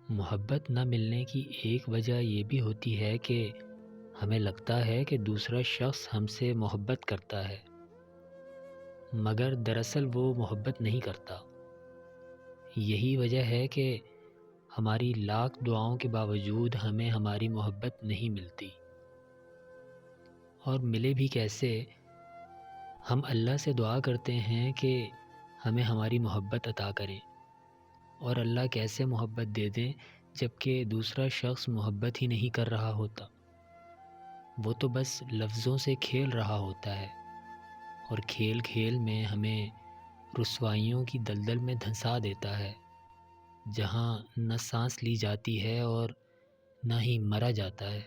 محبت نہ ملنے کی ایک وجہ یہ بھی ہوتی ہے کہ ہمیں لگتا ہے کہ دوسرا شخص ہم سے محبت کرتا ہے، مگر دراصل وہ محبت نہیں کرتا۔ یہی وجہ ہے کہ ہماری لاکھ دعاؤں کے باوجود ہمیں ہماری محبت نہیں ملتی، اور ملے بھی کیسے؟ ہم اللہ سے دعا کرتے ہیں کہ ہمیں ہماری محبت عطا کریں، اور اللہ کیسے محبت دے دیں جب کہ دوسرا شخص محبت ہی نہیں کر رہا ہوتا، وہ تو بس لفظوں سے کھیل رہا ہوتا ہے، اور کھیل کھیل میں ہمیں رسوائیوں کی دلدل میں دھنسا دیتا ہے، جہاں نہ سانس لی جاتی ہے اور نہ ہی مرا جاتا ہے۔